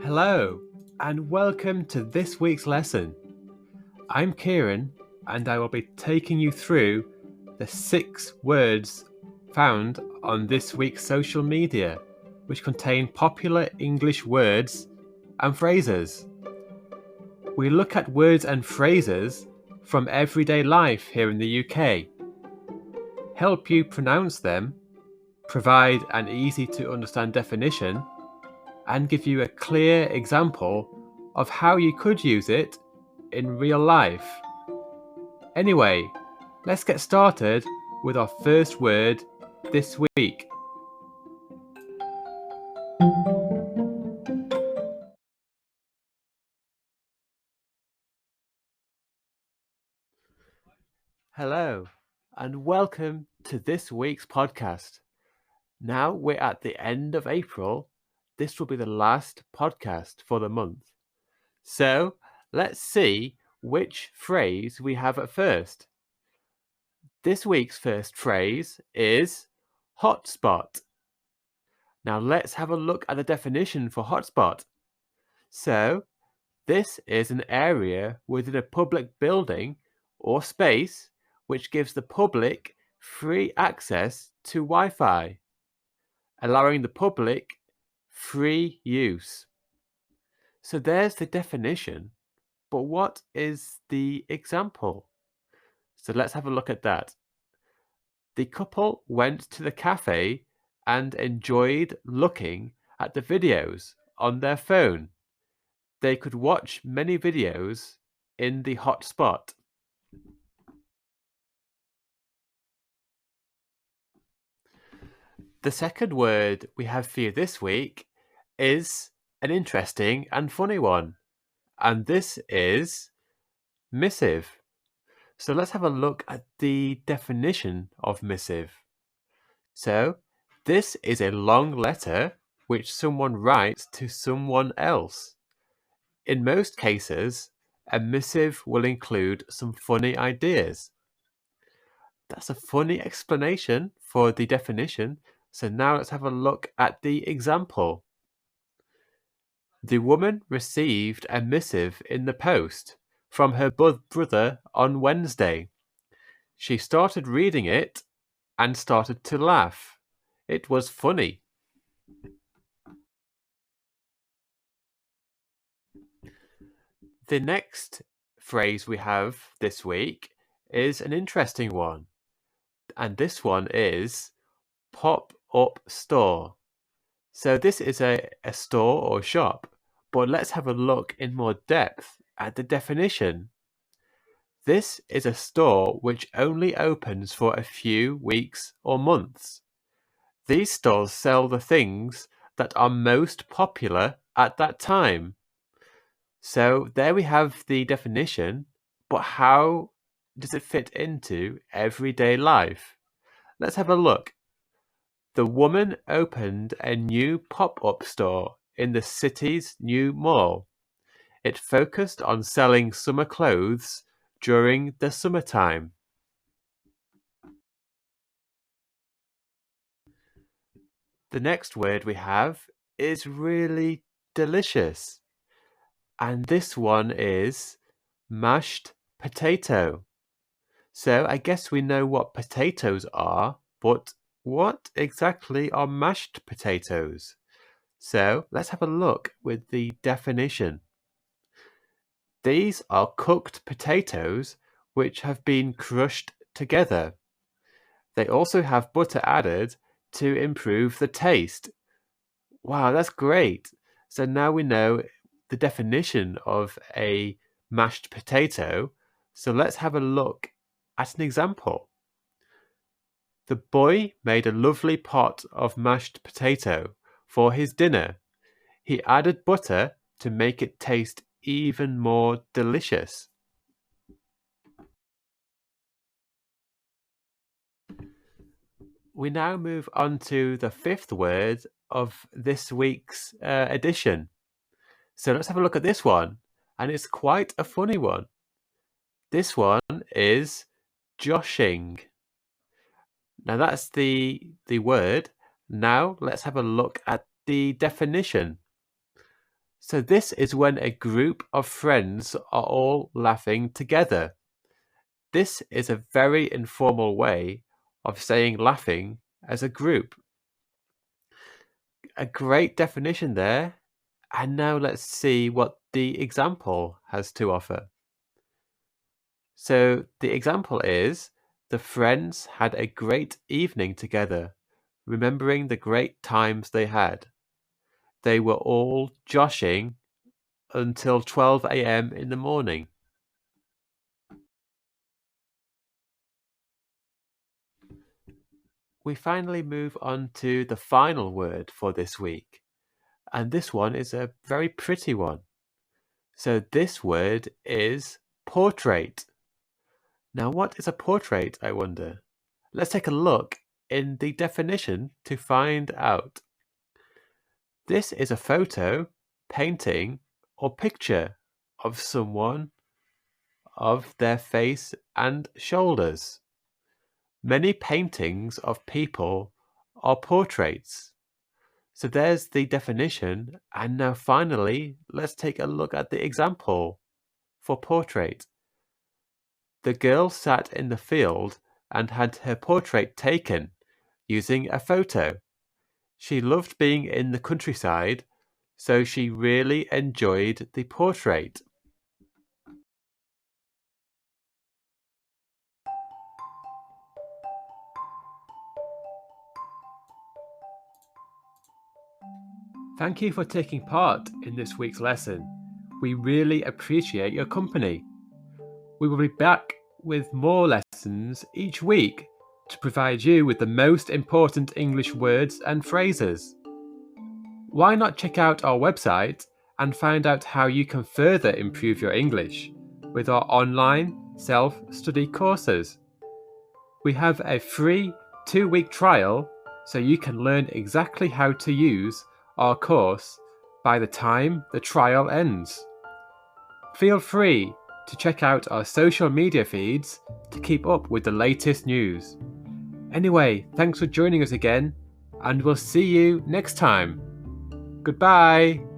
Hello, and welcome to this week's lesson. I'm Kieran, and I will be taking you through the 6 words found on this week's social media, which contain popular English words and phrases. We look at words and phrases from everyday life here in the UK, help you pronounce them, provide an easy to understand definition, and give you a clear example of how you could use it in real life. Anyway, let's get started with our first word this week. Hello, and welcome to this week's podcast. Now we're at the end of April. This will be the last podcast for the month. So let's see which phrase we have at first. This week's first phrase is hotspot. Now let's have a look at the definition for hotspot. So, this is an area within a public building or space which gives the public free access to Wi-Fi, allowing the public free use. So there's the definition, but what is the example? So let's have a look at that. The couple went to the cafe and enjoyed looking at the videos on their phone. They could watch many videos in the hotspot. The second word we have for you this week is an interesting and funny one, and this is missive. So let's have a look at the definition of missive. So, this is a long letter which someone writes to someone else. In most cases, a missive will include some funny ideas. That's a funny explanation for the definition, so now let's have a look at the example. The woman received a missive in the post from her brother on Wednesday. She started reading it and started to laugh. It was funny. The next phrase we have this week is an interesting one, and this one is Popup Store. So this is a store or shop, but let's have a look in more depth at the definition. This is a store which only opens for a few weeks or months. These stores sell the things that are most popular at that time. So there we have the definition, but how does it fit into everyday life? Let's have a look. The woman opened a new pop-up store in the city's new mall. It focused on selling summer clothes during the summertime. The next word we have is really delicious. And this one is mashed potato. So I guess we know what potatoes are, but what exactly are mashed potatoes? So let's have a look with the definition. These are cooked potatoes which have been crushed together. They also have butter added to improve the taste. Wow, that's great. So now we know the definition of a mashed potato. So let's have a look at an example. The boy made a lovely pot of mashed potato for his dinner. He added butter to make it taste even more delicious. We now move on to the fifth word of this week's edition. So let's have a look at this one, and it's quite a funny one. This one is joshing. Now that's the word. Now let's have a look at the definition. So this is when a group of friends are all laughing together. This is a very informal way of saying laughing as a group. A great definition there. And now let's see what the example has to offer. So the example is, the friends had a great evening together, remembering the great times they had. They were all joshing until 12 a.m. in the morning. We finally move on to the final word for this week. And this one is a very pretty one. So this word is portrait. Now, what is a portrait, I wonder? Let's take a look in the definition to find out. This is a photo, painting, or picture of someone, of their face and shoulders. Many paintings of people are portraits. So there's the definition, and now finally, let's take a look at the example for portrait. The girl sat in the field and had her portrait taken using a photo. She loved being in the countryside, so she really enjoyed the portrait. Thank you for taking part in this week's lesson. We really appreciate your company. We will be back with more lessons each week to provide you with the most important English words and phrases. Why not check out our website and find out how you can further improve your English with our online self-study courses. We have a free 2-week trial so you can learn exactly how to use our course by the time the trial ends. Feel free to check out our social media feeds to keep up with the latest news. Anyway, thanks for joining us again, and we'll see you next time. Goodbye!